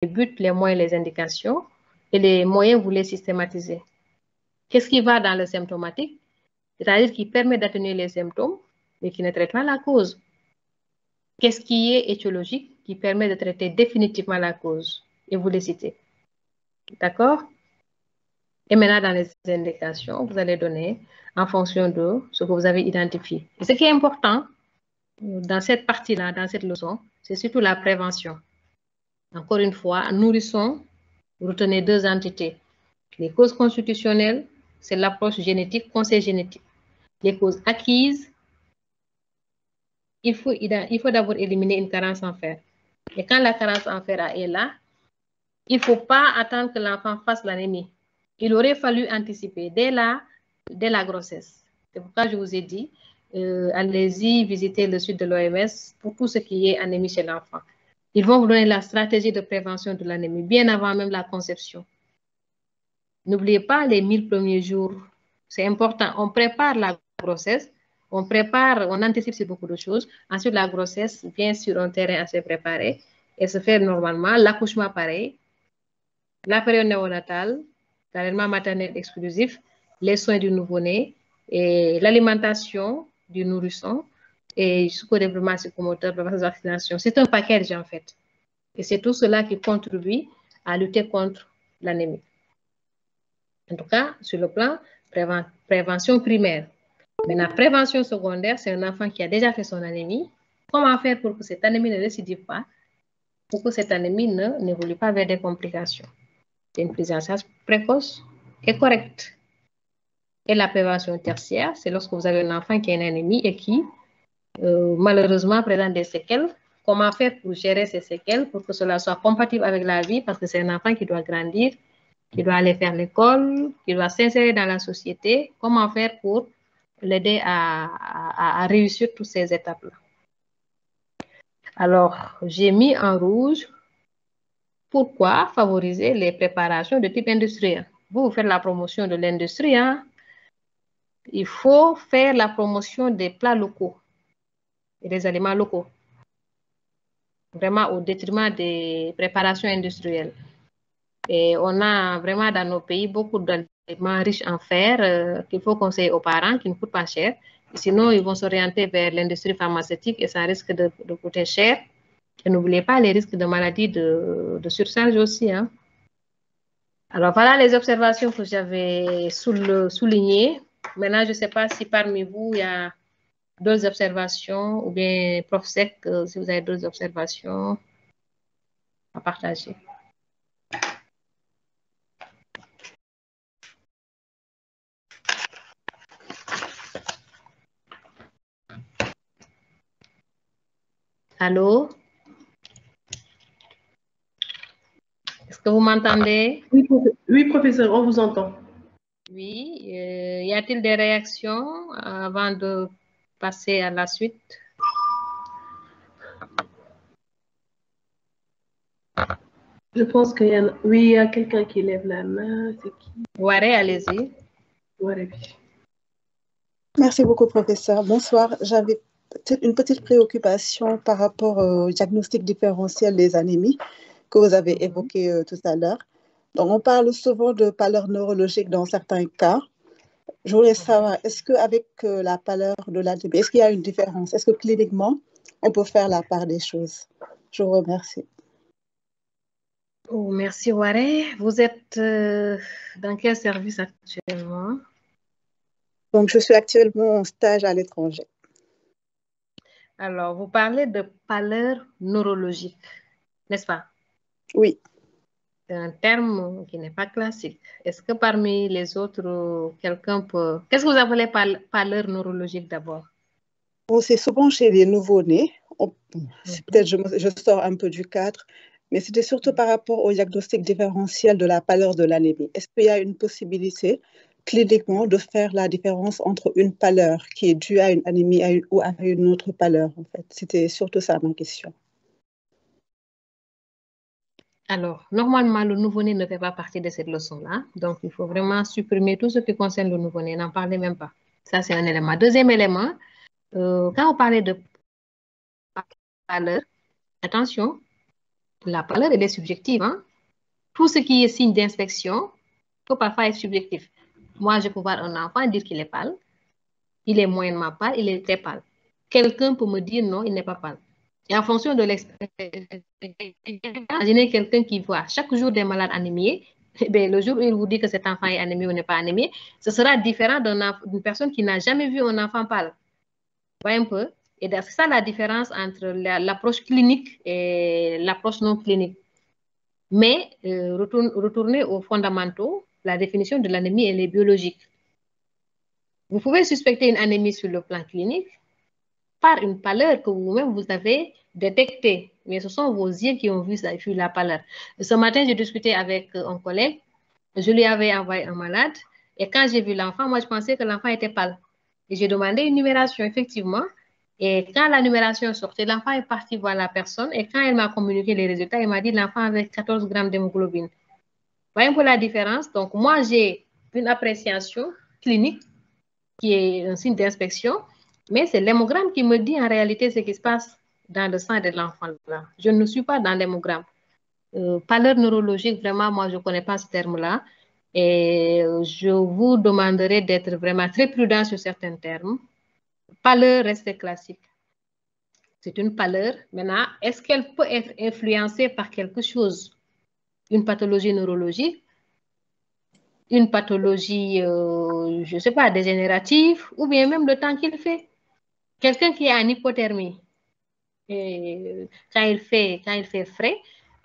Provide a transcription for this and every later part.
buts, les moyens, les indications, et les moyens, vous les systématisez. Qu'est-ce qui va dans le symptomatique? C'est-à-dire qui permet d'atténuer les symptômes, mais qui ne traite pas la cause. Qu'est-ce qui est étiologique, qui permet de traiter définitivement la cause? Et vous les citez. D'accord? Et maintenant, dans les indications, vous allez donner en fonction de ce que vous avez identifié. Et ce qui est important dans cette partie-là, dans cette leçon, c'est surtout la prévention. Encore une fois, nourrisson, retenez deux entités. Les causes constitutionnelles, c'est l'approche génétique, conseil génétique. Les causes acquises, il faut d'abord éliminer une carence en fer. Et quand la carence en fer est là, il ne faut pas attendre que l'enfant fasse l'anémie. Il aurait fallu anticiper dès la grossesse. C'est pourquoi je vous ai dit, allez-y visiter le site de l'OMS pour tout ce qui est anémie chez l'enfant. Ils vont vous donner la stratégie de prévention de l'anémie, bien avant même la conception. N'oubliez pas les 1000 premiers jours. C'est important. On prépare la grossesse, on anticipe sur beaucoup de choses. Ensuite, la grossesse vient sur un terrain assez préparé et se fait normalement. L'accouchement, pareil. La période néonatale, l'allaitement maternel exclusif, les soins du nouveau-né et l'alimentation du nourrisson et jusqu'au développement psychomoteur, la vaccination. C'est un package en fait. Et c'est tout cela qui contribue à lutter contre l'anémie. En tout cas, sur le plan prévention primaire. Maintenant, prévention secondaire, c'est un enfant qui a déjà fait son anémie. Comment faire pour que cette anémie ne récidive pas, pour que cette anémie n'évolue pas vers des complications? C'est une prise en charge précoce et correcte. Et la prévention tertiaire, c'est lorsque vous avez un enfant qui a une anémie et qui, malheureusement, présente des séquelles. Comment faire pour gérer ces séquelles, pour que cela soit compatible avec la vie, parce que c'est un enfant qui doit grandir, qui doit aller faire l'école, qui doit s'insérer dans la société. Comment faire pour l'aider à réussir toutes ces étapes-là? Alors, j'ai mis en rouge pourquoi favoriser les préparations de type industriel. Vous faites la promotion de l'industrie, hein? Il faut faire la promotion des plats locaux et des aliments locaux, vraiment au détriment des préparations industrielles. Et on a vraiment dans nos pays beaucoup d'aliments riches en fer qu'il faut conseiller aux parents, qui ne coûtent pas cher. Sinon, ils vont s'orienter vers l'industrie pharmaceutique et ça risque de coûter cher. Et n'oubliez pas les risques de maladies de surcharge aussi, hein. Alors, voilà les observations que j'avais soulignées. Maintenant, je ne sais pas si parmi vous, il y a d'autres observations ou bien, Prof Sec, si vous avez d'autres observations à partager. Allô? Est-ce que vous m'entendez? Oui, professeur, on vous entend. Oui. Y a-t-il des réactions avant de passer à la suite? Je pense qu'il y a... Oui, il y a quelqu'un qui lève la main. C'est qui? Waré, allez-y. Waré. Merci beaucoup, professeur. Bonsoir. J'avais une petite préoccupation par rapport au diagnostic différentiel des anémies que vous avez évoqué tout à l'heure. Donc, on parle souvent de pâleur neurologique dans certains cas. Je voulais savoir, est-ce qu'avec la pâleur de l'anémie, est-ce qu'il y a une différence? Est-ce que cliniquement, on peut faire la part des choses? Je vous remercie. Oh, merci, Waré. Vous êtes dans quel service actuellement? Donc, je suis actuellement en stage à l'étranger. Alors, vous parlez de pâleur neurologique, n'est-ce pas? Oui. C'est un terme qui n'est pas classique. Est-ce que parmi les autres, quelqu'un peut... Qu'est-ce que vous appelez pâleur neurologique d'abord? Bon, c'est souvent chez les nouveau-nés. Peut-être je sors un peu du cadre, mais c'était surtout par rapport au diagnostic différentiel de la pâleur de l'anémie. Est-ce qu'il y a une possibilité cliniquement de faire la différence entre une pâleur qui est due à une anémie ou à une autre pâleur, en fait? C'était surtout ça ma question. Alors, normalement, le nouveau-né ne fait pas partie de cette leçon-là. Donc, il faut vraiment supprimer tout ce qui concerne le nouveau-né. N'en parlez même pas. Ça, c'est un élément. Deuxième élément, quand on parlait de pâleur, attention, La pâleur, elle est subjective. Hein? Tout ce qui est signe d'inspection peut parfois être subjectif. Moi, je peux voir un enfant et dire qu'il est pâle. Il est moyennement pâle, il est très pâle. Quelqu'un peut me dire non, il n'est pas pâle. Et en fonction de l'expérience, imaginez quelqu'un qui voit chaque jour des malades anémiés. Le jour où il vous dit que cet enfant est anémié ou n'est pas anémié, ce sera différent d'une personne qui n'a jamais vu un enfant pâle. Vous voyez un peu? Et c'est ça la différence entre l'approche clinique et l'approche non clinique. Mais retourner aux fondamentaux, la définition de l'anémie, elle est biologique. Vous pouvez suspecter une anémie sur le plan clinique par une pâleur que vous-même vous avez détectée. Mais ce sont vos yeux qui ont vu la pâleur. Ce matin, j'ai discuté avec un collègue. Je lui avais envoyé un malade. Et quand j'ai vu l'enfant, moi, je pensais que l'enfant était pâle. Et j'ai demandé une numération, effectivement. Et quand la numération sortait, l'enfant est parti voir la personne. Et quand elle m'a communiqué les résultats, elle m'a dit l'enfant avait 14 grammes d'hémoglobine. Vous voyez un peu la différence? Donc, moi, j'ai une appréciation clinique qui est un signe d'inspection, mais c'est l'hémogramme qui me dit en réalité ce qui se passe dans le sang de l'enfant. Je ne suis pas dans l'hémogramme. Pâleur neurologique, vraiment, moi, je ne connais pas ce terme-là. Et je vous demanderai d'être vraiment très prudent sur certains termes. Pâleur reste classique. C'est une pâleur. Maintenant, est-ce qu'elle peut être influencée par quelque chose? Une pathologie neurologique, une pathologie, je ne sais pas, dégénérative, ou bien même le temps qu'il fait. Quelqu'un qui est en hypothermie, et quand il fait frais,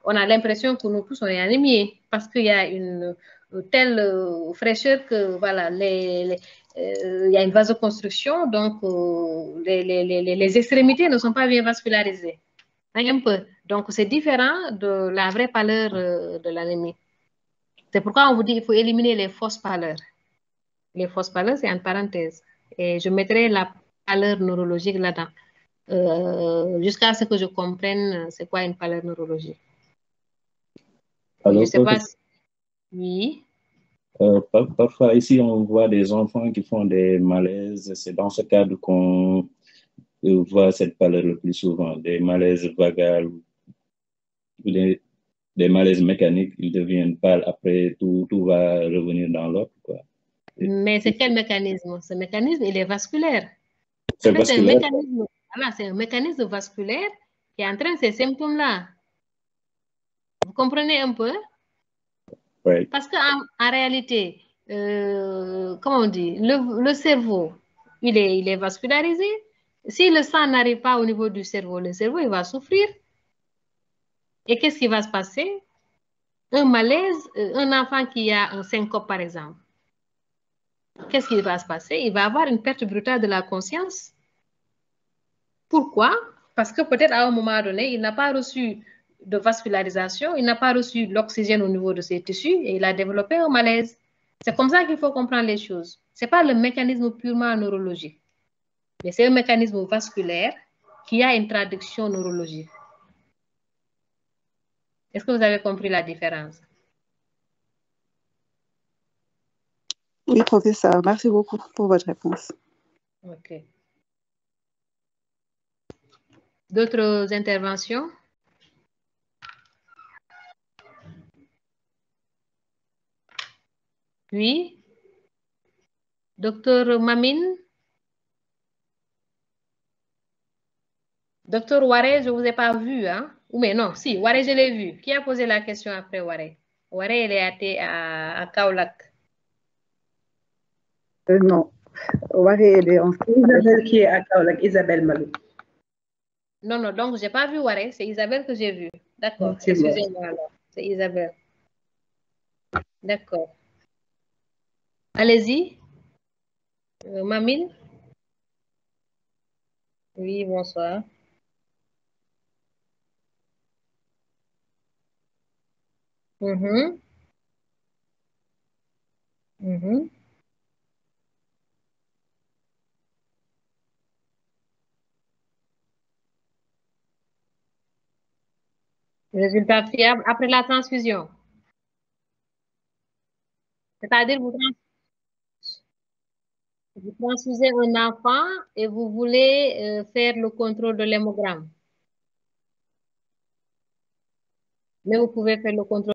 on a l'impression que nous tous, on est anémiés parce qu'il y a une telle fraîcheur que, voilà, il y a une vasoconstriction, donc les extrémités ne sont pas bien vascularisées. Un peu. Donc, c'est différent de la vraie pâleur de l'anémie. C'est pourquoi on vous dit qu'il faut éliminer les fausses pâleurs. Les fausses pâleurs, c'est en parenthèse. Et je mettrai la pâleur neurologique là-dedans. Jusqu'à ce que je comprenne c'est quoi une pâleur neurologique. Alors, je ne sais pas si... Oui. Parfois, ici, on voit des enfants qui font des malaises. C'est dans ce cadre qu'on voit cette pâleur le plus souvent. Des malaises vagales ou des malaises mécaniques. Ils deviennent pâles. Après, tout va revenir dans l'ordre. Mais c'est quel mécanisme? Ce mécanisme, il est vasculaire. C'est vasculaire. C'est un mécanisme vasculaire qui entraîne ces symptômes-là. Vous comprenez un peu? Oui. Parce qu'en réalité, comment on dit, le cerveau, il est vascularisé. Si le sang n'arrive pas au niveau du cerveau, le cerveau, il va souffrir. Et qu'est-ce qui va se passer? Un malaise, un enfant qui a un syncope, par exemple. Qu'est-ce qui va se passer? Il va avoir une perte brutale de la conscience. Pourquoi? Parce que peut-être à un moment donné, il n'a pas reçu de vascularisation, il n'a pas reçu l'oxygène au niveau de ses tissus et il a développé un malaise. C'est comme ça qu'il faut comprendre les choses. Ce n'est pas le mécanisme purement neurologique, mais c'est un mécanisme vasculaire qui a une traduction neurologique. Est-ce que vous avez compris la différence? Oui, professeur. Merci beaucoup pour votre réponse. OK. D'autres interventions? Oui. Docteur Mamine? Docteur Waré, je ne vous ai pas vu, hein? Ou mais non, si, Waré, je l'ai vu. Qui a posé la question après Waré? Waré, elle est à Kaolack. Non. Waré, elle est en... Isabelle qui est à Kaolack, Isabelle Malou. Non, donc je n'ai pas vu Waré, c'est Isabelle que j'ai vu. D'accord, C'est excusez-moi alors. C'est Isabelle. D'accord. Allez-y. Mamine? Oui, bonsoir. Résultat fiable après la transfusion. C'est-à-dire vous transfusez un enfant et vous voulez faire le contrôle de l'hémogramme. Mais vous pouvez faire le contrôle